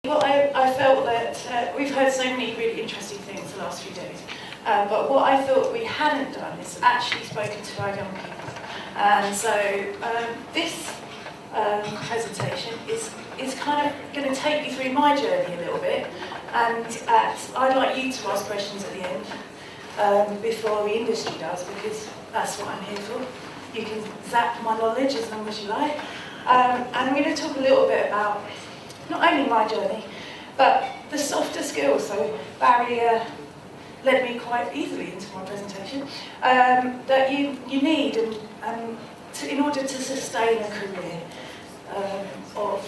Well, I felt that we've heard so many really interesting things the last few days, but what I thought we hadn't done is actually spoken to our young people. And so this presentation is kind of going to take you through my journey a little bit, and I'd like you to ask questions at the end before the industry does, because that's what I'm here for. You can zap my knowledge as long as you like. And I'm going to talk a little bit about not only my journey, but the softer skills. So Barry led me quite easily into my presentation, that you need in order to sustain a career of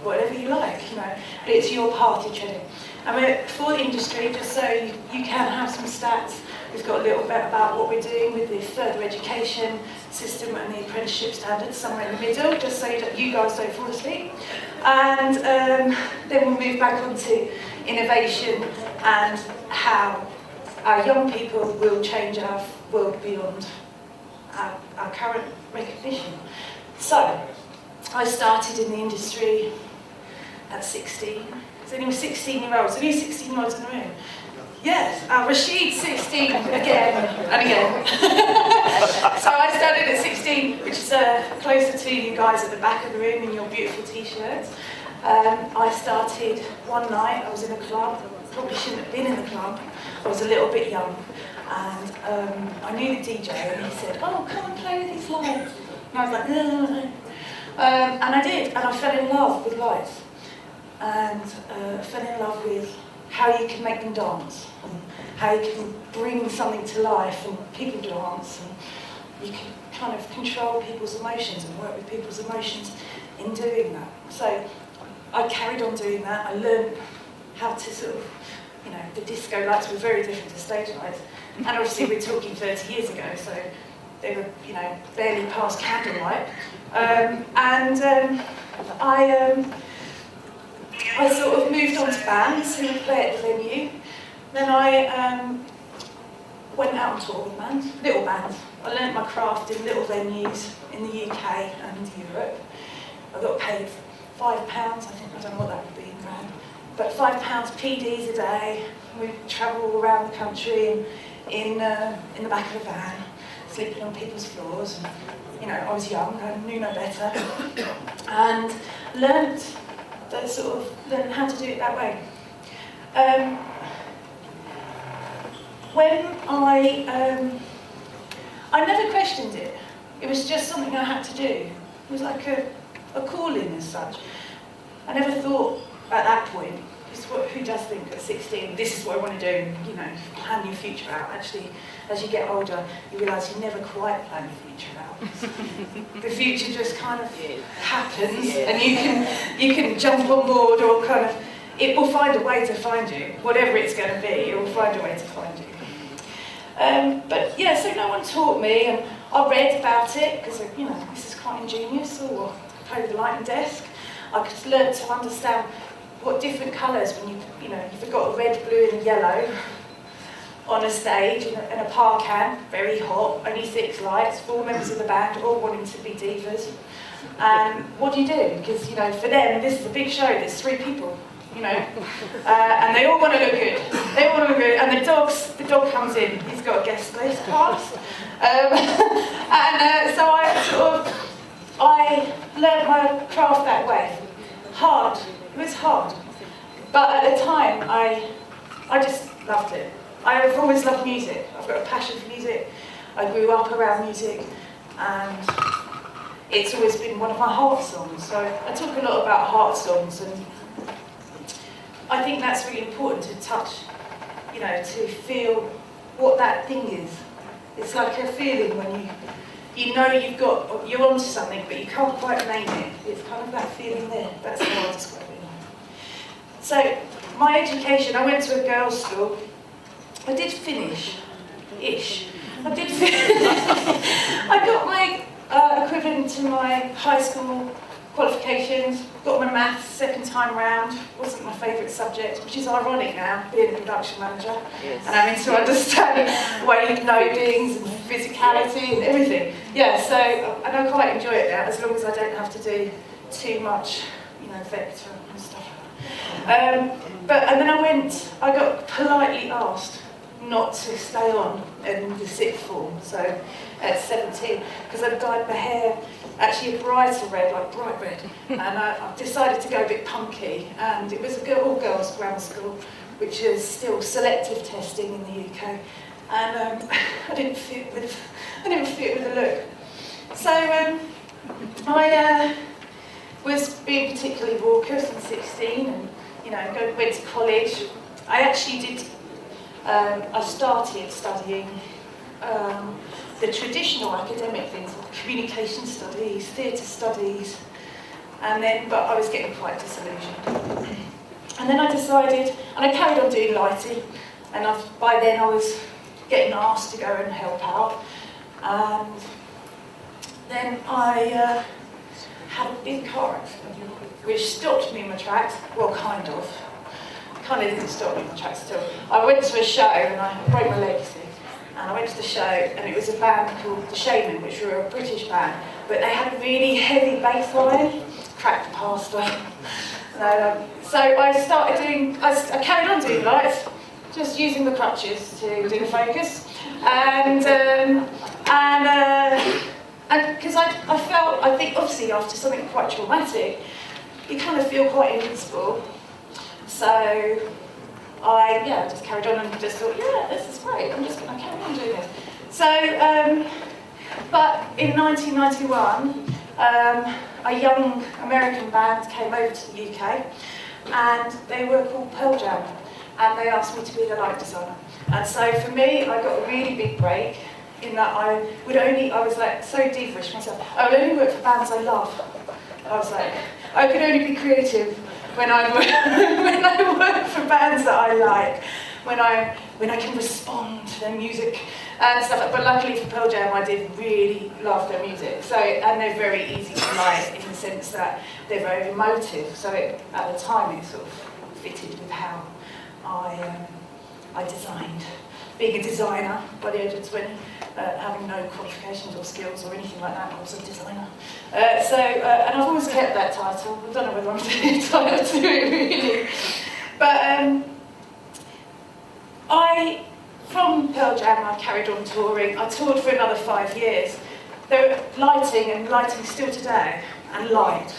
whatever you like, but it's your path you're treading. And for the industry, just so you can have some stats, we've got a little bit about what we're doing with the further education system and the apprenticeship standards somewhere in the middle, just so that you guys don't fall asleep. And then we'll move back on to innovation and how our young people will change our world beyond our current recognition. So, I started in the industry at 16. There's only 16-year-olds. Only 16-year-olds in the room. Yes, Rashid, 16, again and again. So I started at 16, which is closer to you guys at the back of the room in your beautiful t-shirts. I started one night, I was in a club, probably shouldn't have been in the club. I was a little bit young, and I knew the DJ, and he said, "Oh, come and play with these lights." And I was like, "No." And I did, and I fell in love with lights, and fell in love with how you can make them dance, and how you can bring something to life, and people dance, and you can kind of control people's emotions and work with people's emotions in doing that. So I carried on doing that. I learned how to sort of, the disco lights were very different to stage lights, and obviously we're talking 30 years ago, so they were, barely past candlelight. I sort of moved on to bands who would play at the venue. Then I went out on tour with bands, little bands. I learnt my craft in little venues in the UK and Europe. I got paid £5, I don't know what that would be in rand, but £5 PDs a day. We'd travel all around the country in the back of a van, sleeping on people's floors. And, I was young, I knew no better, and learnt how to do it that way. When I never questioned it. It was just something I had to do. It was like a calling as such. I never thought at that point, who does think at 16, this is what I want to do, plan your future out. Actually, as you get older, you realise you never quite plan your future out. The future just kind of happens, and you can jump on board, or kind of, it will find a way to find you. Whatever it's going to be, it will find a way to find you. But yeah, so no one taught me, and I read about it, because this is quite ingenious, or play with the lighting desk. I could learn to understand what different colours, when you've got a red, blue and yellow on a stage in a parkan, very hot, only 6 lights, 4 members of the band, all wanting to be divas. And what do? Because for them, this is a big show, there's 3 people, and they all want to look good. They all want to look good, and the dog comes in, he's got a guest list pass. So I learned my craft that way. Hard. It was hard. But at the time, I just loved it. I've always loved music. I've got a passion for music. I grew up around music, and it's always been one of my heart songs. So I talk a lot about heart songs, and I think that's really important to touch, to feel what that thing is. It's like a feeling when you're onto something, but you can't quite name it. It's kind of that feeling there. That's how I describe it. So, my education, I went to a girls' school. I did finish-ish. I got my equivalent to my high school qualifications, got my maths second time round. Wasn't my favourite subject, which is ironic now, being a production manager, yes. And having to understand wave loadings and physicality and everything. Yeah, so, and I quite enjoy it now, as long as I don't have to do too much, vector and stuff. And then I got politely asked not to stay on in the sixth form, so at 17, because I'd dyed my hair actually a brighter red, like bright red, and I decided to go a bit punky, and it was all-girls grammar school, which is still selective testing in the UK, and I didn't fit with the look. So I was being particularly raucous at 16, and went to college. I actually did. I started studying the traditional academic things, like communication studies, theatre studies, but I was getting quite disillusioned. And then I decided, and I carried on doing lighting, and by then I was getting asked to go and help out. And then I had a big car accident, which stopped me in my tracks. Well, kind of didn't stop me in my tracks at all. I went to a show and I broke my leg, you see. And I went to the show, and it was a band called The Shaman, which were a British band, but they had a really heavy bass line, cracked past them. So I carried on doing lights, just using the crutches to do the focus, and because I think obviously after something quite traumatic, you kind of feel quite invincible. So I just carried on and just thought, yeah, this is great, I'm just going to carry on doing this. So, but in 1991, a young American band came over to the UK, and they were called Pearl Jam, and they asked me to be the light designer. And so for me, I got a really big break in that I was like so divish myself, I would only work for bands I love. I was like, I could only be creative when I work for bands that I like, when I can respond to their music and stuff. But luckily for Pearl Jam, I did really love their music. So, and they're very easy to like in the sense that they're very emotive. So at the time, it sort of fitted with how I designed. Being a designer by the age of 20, having no qualifications or skills or anything like that, I was a designer. And I've always kept that title. I don't know whether I'm entitled to it really. But from Pearl Jam, I carried on touring. I toured for another 5 years. There were lighting still today, and light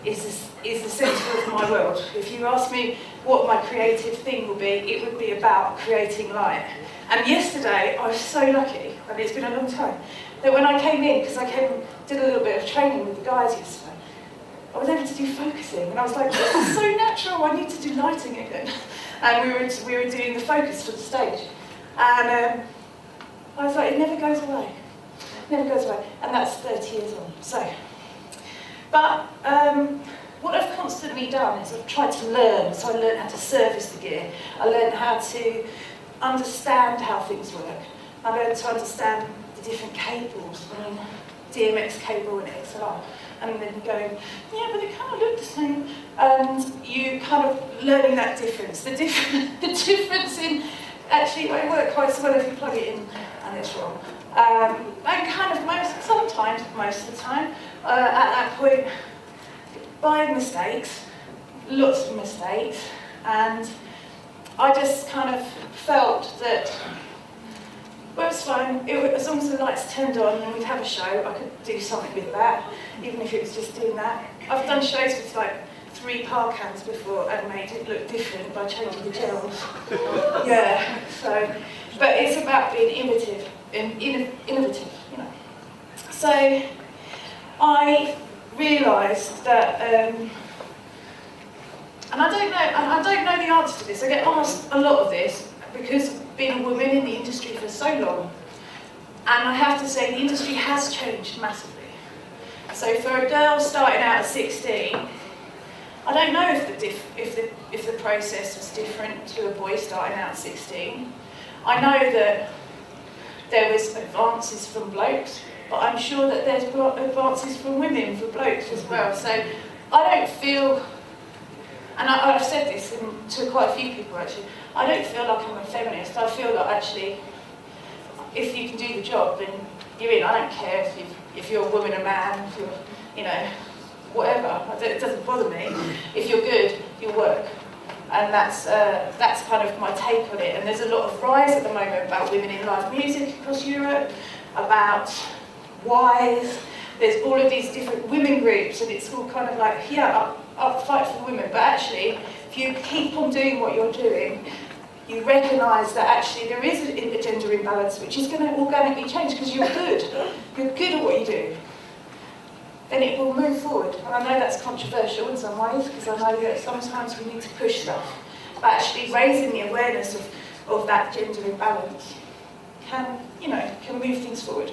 is the centre of my world. If you ask me what my creative thing will be, it would be about creating light. And yesterday, I was so lucky, and it's been a long time, that when I came in, because I did a little bit of training with the guys yesterday, I was able to do focusing, and I was like, this is so natural, I need to do lighting again. And we were doing the focus for the stage. And I was like, it never goes away. It never goes away. And that's 30 years on. So, but what I've constantly done is I've tried to learn. So I learned how to service the gear. I learned how to understand how things work. I learned to understand the different cables, DMX cable and XLR. And then going, yeah, but they kind of look the same. And you kind of learning that difference. The difference in, actually, it won't work quite so well if you plug it in and it's wrong. And kind of most of the time, at that point, by mistakes, lots of mistakes, and I just kind of felt that, well, it's fine, as long as the lights turned on and we'd have a show, I could do something with that, even if it was just doing that. I've done shows with like 3 par cans before and made it look different by changing the gels. Yeah, so, but it's about being innovative, you know. So I realised that, and I don't know the answer to this. I get asked a lot of this because being a woman in the industry for so long, and I have to say the industry has changed massively. So for a girl starting out at 16, I don't know if the process was different to a boy starting out at 16. I know that there was advances from blokes, but I'm sure that there's advances from women for blokes as well. So I don't feel, and I've said this to quite a few people actually, I don't feel like I'm a feminist. I feel that actually, if you can do the job, then you're in. I don't care if you're a woman, a man, if you're, whatever. It doesn't bother me. If you're good, your work. And that's kind of my take on it. And there's a lot of rise at the moment about women in live music across Europe, about whys. There's all of these different women groups, and it's all kind of like, yeah, I'll fight for women. But actually, if you keep on doing what you're doing, you recognise that actually there is a gender imbalance which is going to organically change because you're good. You're good at what you do. Then it will move forward. And I know that's controversial in some ways because I know that sometimes we need to push stuff. But actually raising the awareness of that gender imbalance can move things forward.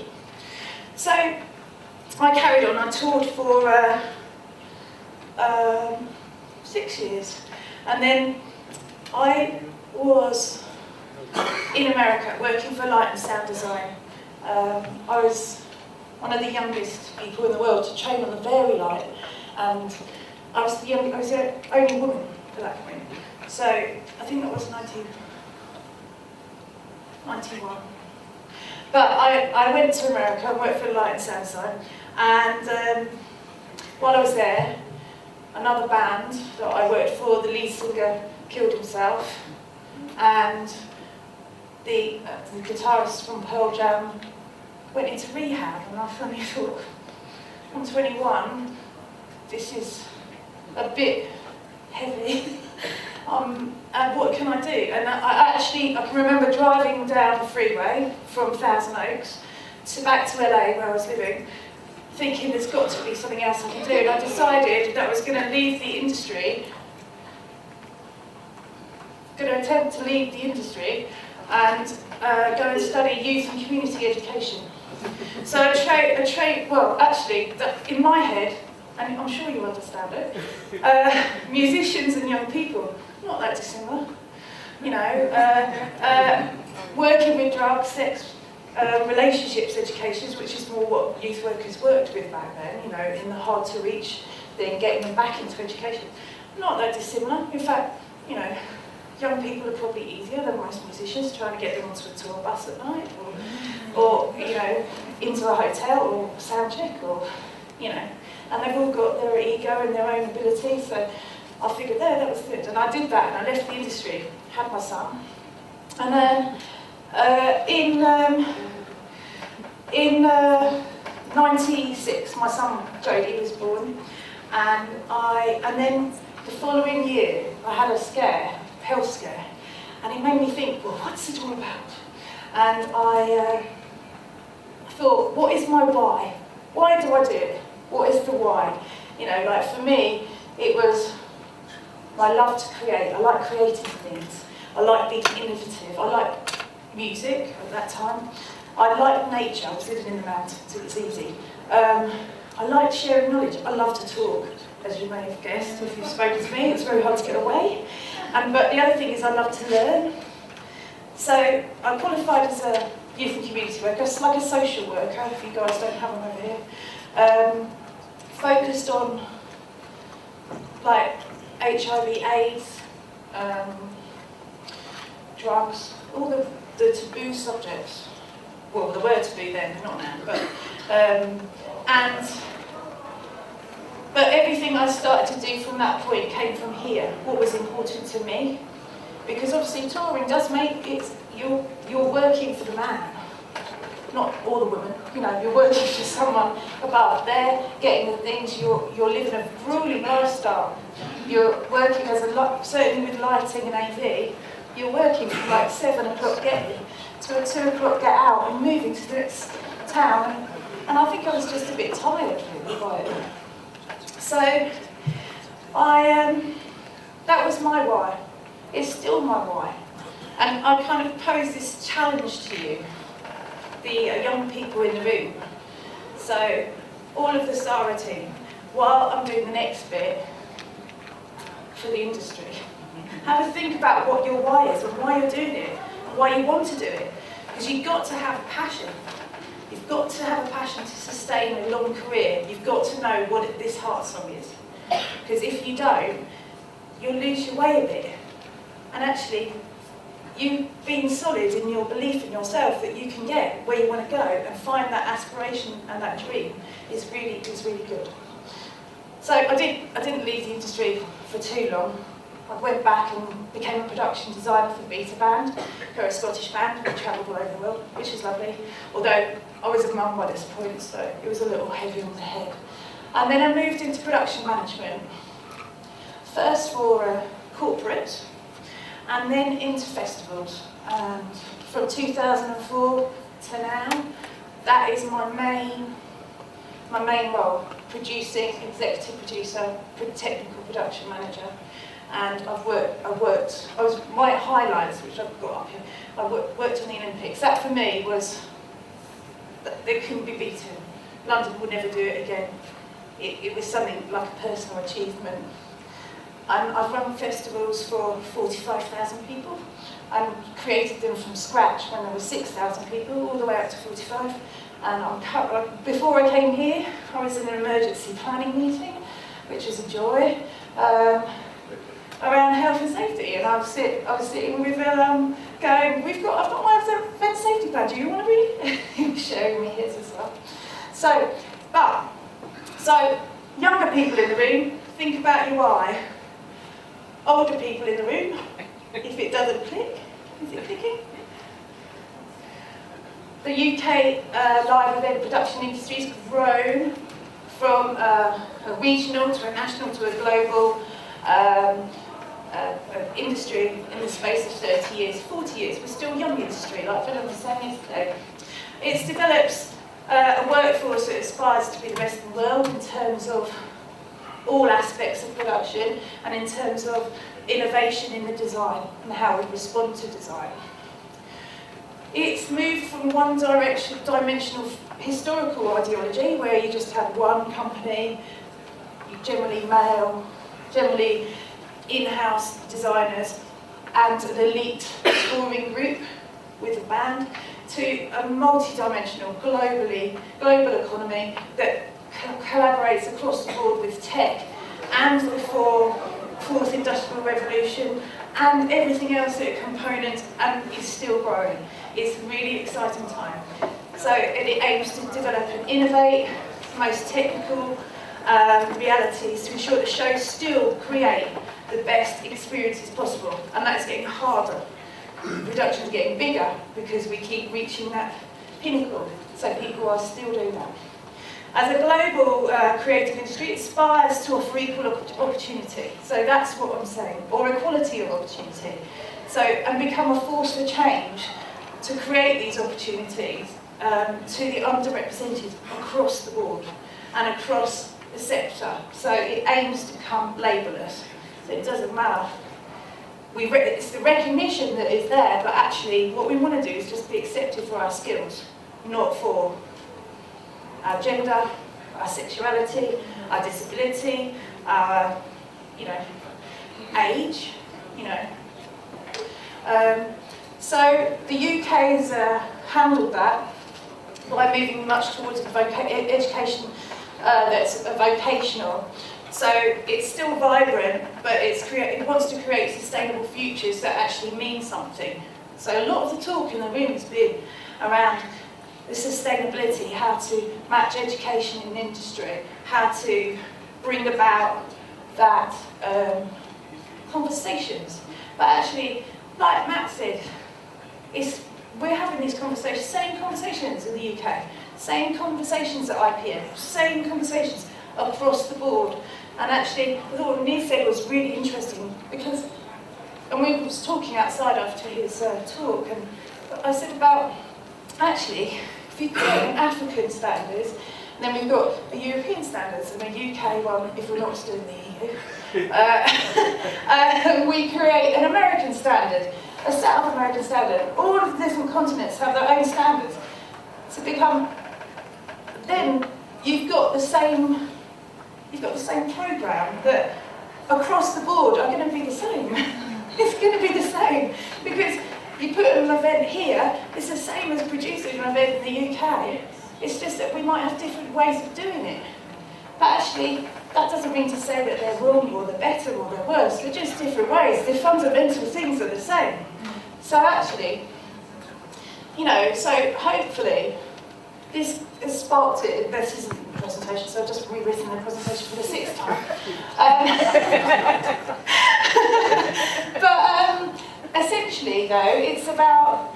So I carried on. I toured for 6 years. And then I was in America working for light and sound design. I was one of the youngest people in the world to train on the Very Light, and I was the only woman at that point. So I think that was 1991. But I went to America and worked for light and sound design, and while I was there, another band that I worked for, the lead singer killed himself, and the guitarist from Pearl Jam went into rehab, and I suddenly thought, I'm 21, this is a bit heavy, and what can I do? And I can remember driving down the freeway from Thousand Oaks back to LA where I was living, thinking there's got to be something else I can do, and I decided that I was going to leave the industry, going to attempt to leave the industry and go and study youth and community education. So in my head, and I'm sure you understand it, musicians and young people, not that dissimilar, working with drugs, sex, relationships educations, which is more what youth workers worked with back then, in the hard to reach thing, getting them back into education. Not that dissimilar. In fact, young people are probably easier than most musicians, trying to get them onto a tour bus at night, or into a hotel, or sound check, and they've all got their ego and their own ability, so I figured that was good. And I did that, and I left the industry, had my son, and then in 96, my son Jody was born, and then the following year I had a health scare, and it made me think, well, what's it all about? And I thought, what is my why? Why do I do it? What is the why? For me, it was my love to create. I like creating things. I like being innovative. I like music at that time. I like nature. I was living in the mountains, so it's easy. I like sharing knowledge. I love to talk, as you may have guessed if you've spoken to me. It's very hard to get away. But the other thing is I love to learn. So I qualified as a youth and community worker, like a social worker, if you guys don't have them over here. Focused on like HIV/AIDS, drugs, all the taboo subjects. Well, the were taboo then, not now. But everything I started to do from that point came from here. What was important to me, because obviously touring does make it. You're working for the man, not all the women. You're working for someone above. They're getting the things. You're living a grueling lifestyle. You're working certainly with lighting and AV. You're working from like 7 o'clock get in to a 2 o'clock get out and moving to the next town. And I think I was just a bit tired really by it. So that was my why. It's still my why. And I kind of pose this challenge to you, the young people in the room. So all of the SARA team, while I'm doing the next bit for the industry, have a think about what your why is and why you're doing it and why you want to do it. Because you've got to have a passion. You've got to have a passion to sustain a long career. You've got to know what this heart song is. Because if you don't, you'll lose your way a bit. And actually, you being solid in your belief in yourself that you can get where you want to go and find that aspiration and that dream is really good. So I didn't leave the industry for too long. I went back and became a production designer for Beta Band, who are a Scottish band who travelled all over the world, which is lovely. Although I was a mum by this point, so it was a little heavy on the head. And then I moved into production management, first for a corporate, and then into festivals. And from 2004 to now, that is my main role, producing, executive producer, technical production manager. And my highlights, which I've got up here, I worked on the Olympics. That for me was, they couldn't be beaten. London would never do it again. It was something like a personal achievement. And I've run festivals for 45,000 people and created them from scratch when there were 6,000 people, all the way up to 45. And before I came here, I was in an emergency planning meeting, which was a joy, around health and safety. And I was sitting with going, I've got my event safety plan, do you want to read it? He was showing me his as well. So younger people in the room, think about your why. Older people in the room, if it doesn't click, is it clicking? The UK live event production industry has grown from a regional to a national to a global industry in the space of 30 years, 40 years. We're still a young industry, like Philip was saying yesterday. It develops a workforce that aspires to be the best in the world in terms of all aspects of production and in terms of innovation in the design and how we respond to design. It's moved from one dimensional historical ideology where you just had one company, generally male, generally in-house designers and an elite touring group with a band, to a multi-dimensional, global economy that collaborates across the board with tech and the fourth industrial revolution and everything else that components and is still growing. It's a really exciting time. So it aims to develop and innovate the most technical realities to ensure that shows still create the best experiences possible, and that's getting harder. Production's getting bigger because we keep reaching that pinnacle, so people are still doing that. As a global creative industry, it aspires to offer equal opportunity. So that's what I'm saying, or equality of opportunity. So, and become a force for change to create these opportunities to the underrepresented across the board and across the sector. So it aims to become labelless. So it doesn't matter. It's the recognition that is there, but actually what we want to do is just be accepted for our skills, not for our gender, our sexuality, our disability, our, age, So the UK has handled that by moving much towards education that's vocational. So it's still vibrant, but it wants to create sustainable futures that actually mean something. So a lot of the talk in the room has been around the sustainability, how to match education in industry, how to bring about that conversations. But actually, like Matt said, we're having these conversations, same conversations in the UK, same conversations at IPM, same conversations across the board. And actually, I thought what Neil said was really interesting because, and we was talking outside after his talk, and I said about, actually, if you've got an African standards, and then we've got a European standards and a UK one, if we're not still in the EU, we create an American standard, a South American standard. All of the different continents have their own standards. To become, then you've got the same program that across the board are going to be the same. It's going to be the same because you put an event here, it's the same as producing an event in the UK. It's just that we might have different ways of doing it. But actually, that doesn't mean to say that they're wrong or they're better or they're worse. They're just different ways. The fundamental things are the same. So actually, so hopefully, this has sparked it. This isn't the presentation, so I've just rewritten the presentation for the 6th time. But essentially, though, it's about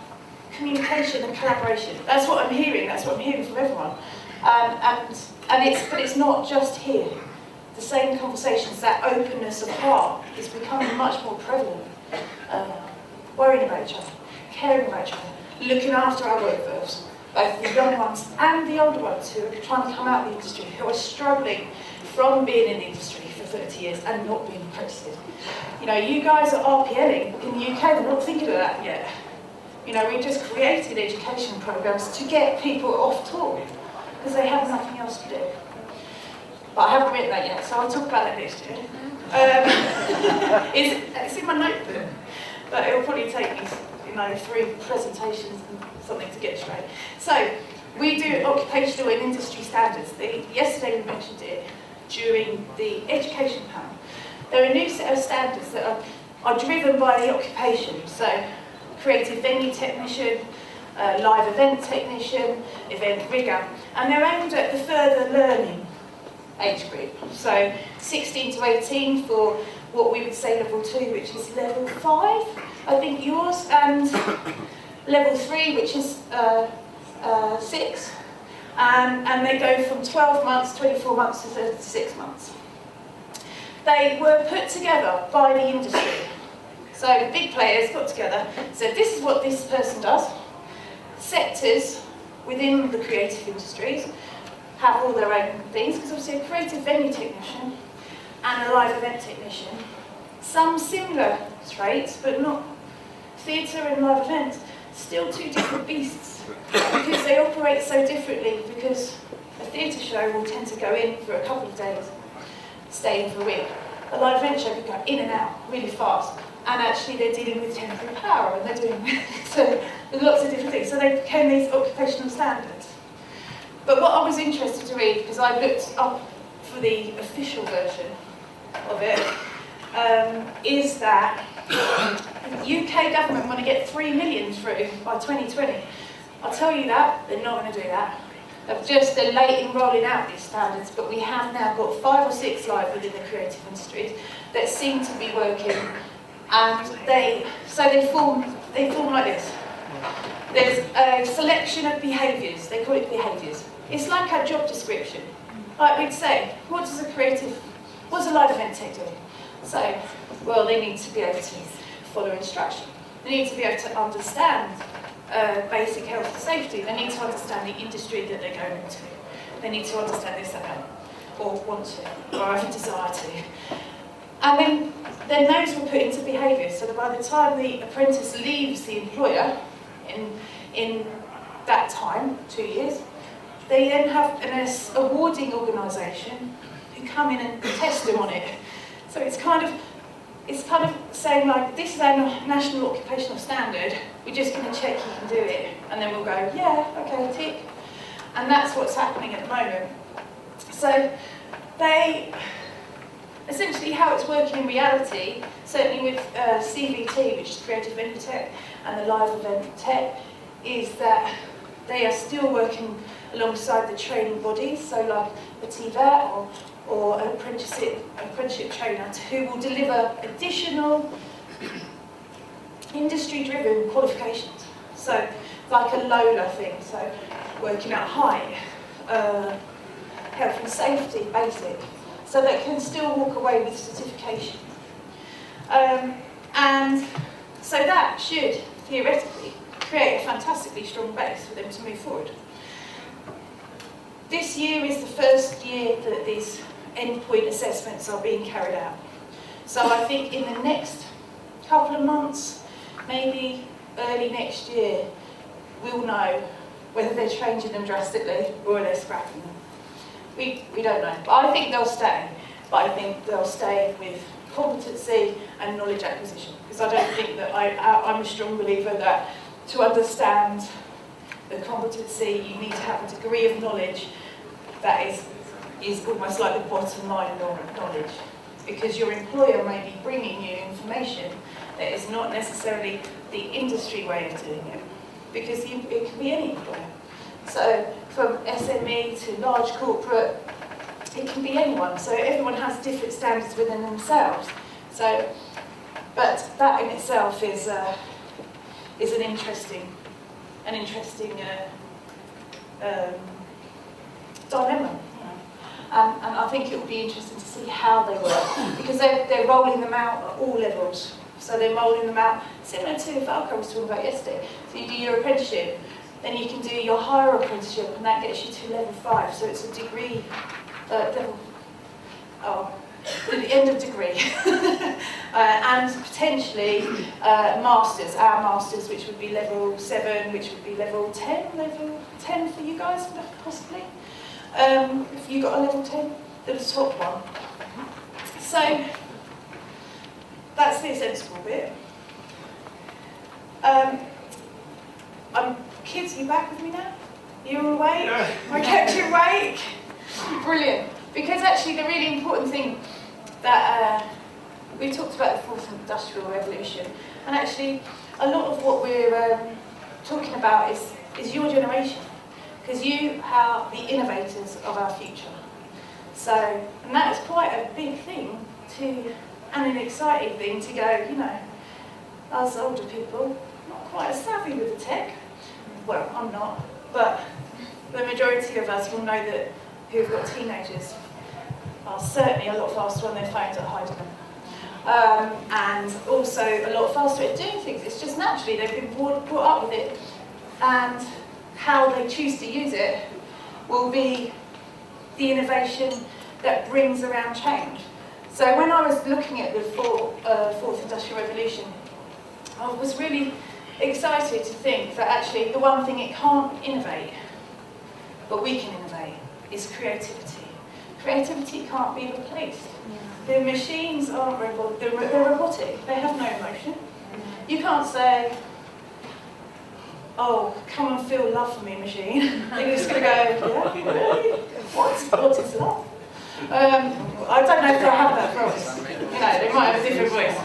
communication and collaboration. That's what I'm hearing. That's what I'm hearing from everyone. But it's not just here. The same conversations, that openness of heart, is becoming much more prevalent. Worrying about each other, caring about each other, looking after our workforce, both the young ones and the older ones who are trying to come out of the industry, who are struggling from being in the industry for 30 years and not being accredited. You know, you guys are RPLing in the UK, they're not thinking of that yet. You know, we've just created education programs to get people off tour because they have nothing else to do. But I haven't written that yet, so I'll talk about that next year. It's in my notebook, but it'll probably take me, 3 presentations and something to get straight. So, we do occupational and industry standards. Yesterday we mentioned it during the education panel. There are a new set of standards that are driven by the occupation. So, creative venue technician, live event technician, event rigger, and they're aimed at the further learning age group. So 16 to 18 for what we would say level 2, which is level 5, I think yours, and level 3, which is 6, and they go from 12 months, 24 months to 36 months. They were put together by the industry. So the big players got together, said this is what this person does. Sectors within the creative industries have all their own things, because obviously a creative venue technician and a live event technician, some similar traits, but not theatre and live events, still 2 different beasts, because they operate so differently, because a theatre show will tend to go in for a couple of days, stay in for a week. A live event show can go in and out really fast, and actually they're dealing with temporary power, and they're doing so lots of different things. So they became these occupational standards. But what I was interested to read, because I looked up for the official version of it, is that the UK government want to get 3 million through by 2020. I'll tell you that, they're not going to do that. They're late in rolling out these standards, but we have now got 5 or 6 live within the creative industries that seem to be working, and they form like this. There's a selection of behaviours, they call it behaviours. It's like our job description. Like we'd say, what's a live event tech doing? So, well, they need to be able to follow instruction. They need to be able to understand basic health and safety. They need to understand the industry that they're going into. They need to understand this, that, or want to, or have a desire to. And then those were put into behaviours, so that by the time the apprentice leaves the employer, in that time, 2 years, they then have an awarding organisation who come in and test them on it. So it's kind of saying, like, this is our national occupational standard, we're just going to check you can do it, and then we'll go, yeah, okay, tick. And that's what's happening at the moment. So essentially how it's working in reality, certainly with CVT, which is Creative Venue Tech, and the Live Event Tech, is that they are still working alongside the training bodies, so like a TVET or an apprenticeship trainer, who will deliver additional industry-driven qualifications. So like a LOLA thing, so working at height, health and safety, basic, so they can still walk away with certification. And so that should, theoretically, create a fantastically strong base for them to move forward. This year is the first year that these endpoint assessments are being carried out. So I think in the next couple of months, maybe early next year, we'll know whether they're changing them drastically or they're scrapping them. We don't know. But I think they'll stay. But I think they'll stay with competency and knowledge acquisition. Because I don't think that I'm a strong believer that to understand the competency, you need to have a degree of knowledge that is almost like the bottom line knowledge. Because your employer may be bringing you information that is not necessarily the industry way of doing it. Because it can be any employer. So from SME to large corporate, it can be anyone. So everyone has different standards within themselves. So But that in itself is an interesting dilemma. And I think it will be interesting to see how they work, because they're rolling them out at all levels. So they're rolling them out similar to Valco was talking about yesterday. So you do your apprenticeship, then you can do your higher apprenticeship, and that gets you to level 5. So it's a degree, the end of degree, and potentially masters. Our masters, which would be level 7, which would be level 10 for you guys, possibly. If you got a level 10, the top one. So that's the sensible bit. Kids, are you back with me now? You all awake? I kept you awake? Brilliant. Because actually the really important thing that we talked about the 4th Industrial Revolution, and actually a lot of what we're talking about is your generation, because you are the innovators of our future. So, and that is quite a big thing and an exciting thing to go, you know, us older people, not quite as savvy with the tech. Well, I'm not, but the majority of us will know that who've got teenagers are certainly a lot faster on their phones at hiding them. And also a lot faster at doing things. It's just naturally they've been brought up with it, and how they choose to use it will be the innovation that brings around change. So when I was looking at the 4th Industrial Revolution, I was really excited to think that actually the one thing it can't innovate, but we can innovate, is creativity. Creativity can't be replaced. The machines aren't they're robotic. They have no emotion. You can't say, "Oh, come and feel love for me, machine." They're just going to go, "Yeah, really? What is love?" I don't know if they'll have that voice. You know, they might have a different voice.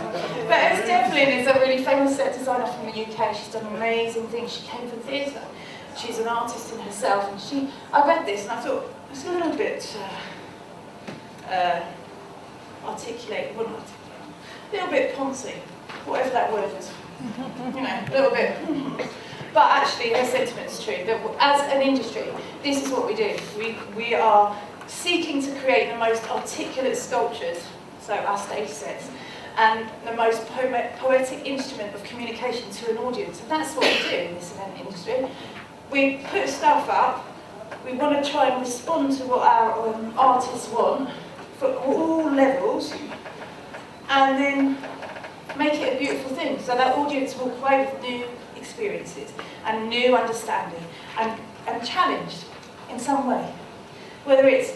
But Esther Devlin is a really famous set designer from the UK. She's done amazing things. She came from theatre. She's an artist in herself, and I read this and I thought, it's a little bit articulate, wouldn't it? A little bit poncy, whatever that word is. You know, a little bit. But actually, her sentiment's true. That as an industry, this is what we do. We are seeking to create the most articulate sculptures, so our stage sets, and the most poetic instrument of communication to an audience. And that's what we do in this event industry. We put stuff up. We want to try and respond to what our artists want for all levels, and then make it a beautiful thing, so that audience walk away with new experiences and new understanding and challenged in some way. Whether it's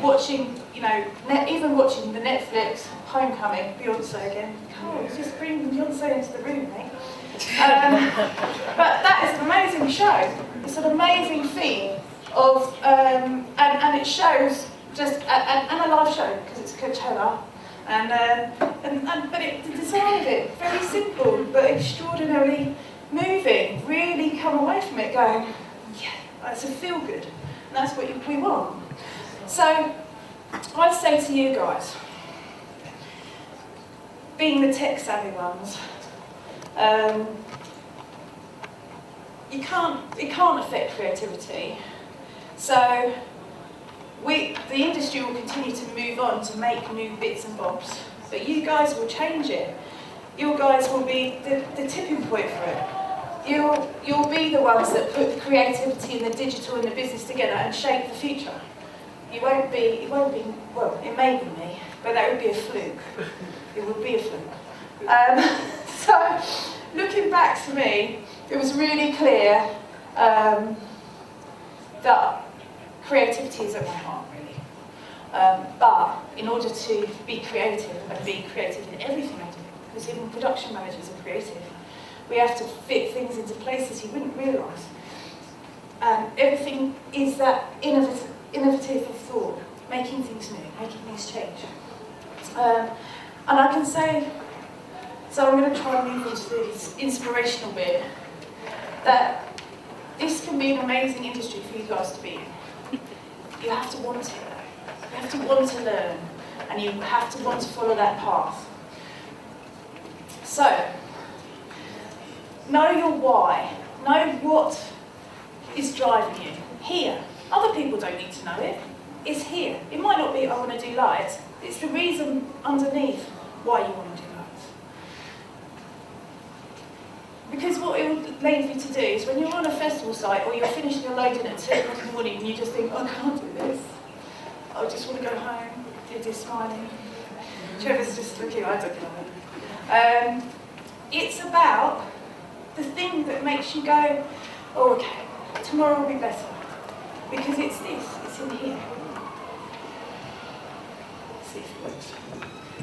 watching, you know, even watching the Netflix Homecoming, Beyonce again. Oh, just bring Beyonce into the room, mate. But that is an amazing show. It's an amazing feat of, and it shows just, and a live show because it's Coachella. But the design of it, very simple but extraordinarily moving. Really come away from it going, yeah, that's a feel good, and that's what we want. So I'd say to you guys, being the tech savvy ones, it can't affect creativity. So the industry will continue to move on to make new bits and bobs, but you guys will change it. You guys will be the tipping point for it. You'll be the ones that put the creativity and the digital and the business together and shape the future. It won't be, well, it may be me, but that would be a fluke. It would be a fluke. So, looking back to me, it was really clear that creativity is at my heart, really. But in order to be creative, and be creative in everything I do, because even production managers are creative, we have to fit things into places you wouldn't realise. Everything is that innovative of thought, making things new, making things change. And I can say, so I'm going to try and move into this inspirational bit, that this can be an amazing industry for you guys to be in. You have to want it. You have to want to learn, and you have to want to follow that path. So, know your why. Know what is driving you. Here. Other people don't need to know it. It's here. It might not be, I want to do lights. It's the reason underneath why you want to do lights. Because what it will lead you to do is when you're on a festival site or you're finishing your loading at 2 o'clock in the morning and you just think, I can't do this. I just want to go home. You're just smiling. Trevor's just looking, I don't know. It's about the thing that makes you go, oh, okay, tomorrow will be better. Because it's this, it's in here. Let's see if it works.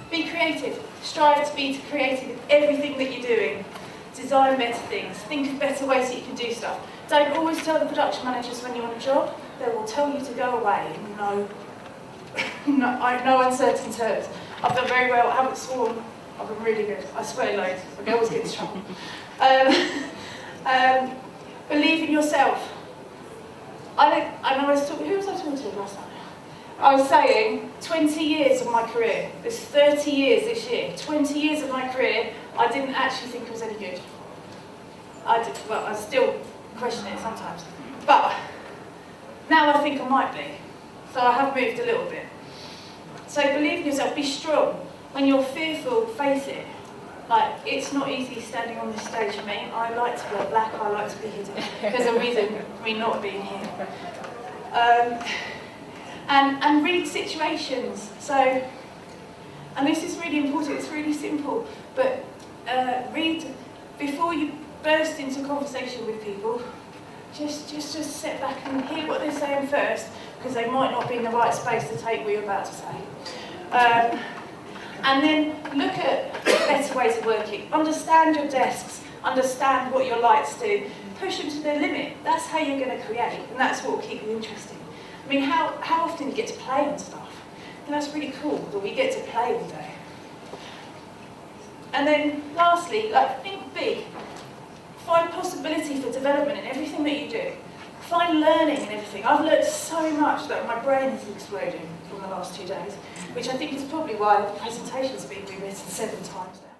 Be creative. Strive to be creative in everything that you're doing. Design better things. Think of better ways that you can do stuff. Don't always tell the production managers when you're on a job. They will tell you to go away in no uncertain terms. I've done very well. I haven't sworn. I've been really good. I swear loads. I always get in trouble. Believe in yourself. Who was I talking to last night? I was saying 20 years of my career. There's 30 years this year. 20 years of my career, I didn't actually think it was any good. I still question it sometimes. But now I think I might be. So I have moved a little bit. So believe in yourself, be strong. When you're fearful, face it. Like, it's not easy standing on this stage for me. I like to wear black, I like to be hidden. There's a reason for me not being here. And read situations. So, and this is really important, it's really simple, but read before you burst into conversation with people. Just sit back and hear what they're saying first, because they might not be in the right space to take what you're about to say. And then look at better ways of working. Understand your desks, understand what your lights do, push them to their limit. That's how you're going to create, and that's what will keep you interested. I mean, how often do you get to play on stuff? And that's really cool that we get to play all day. And then lastly, think big. Find possibility for development in everything that you do. Find learning in everything. I've learned so much that my brain is exploding from the last 2 days, which I think is probably why the presentation's been rewritten 7 times now.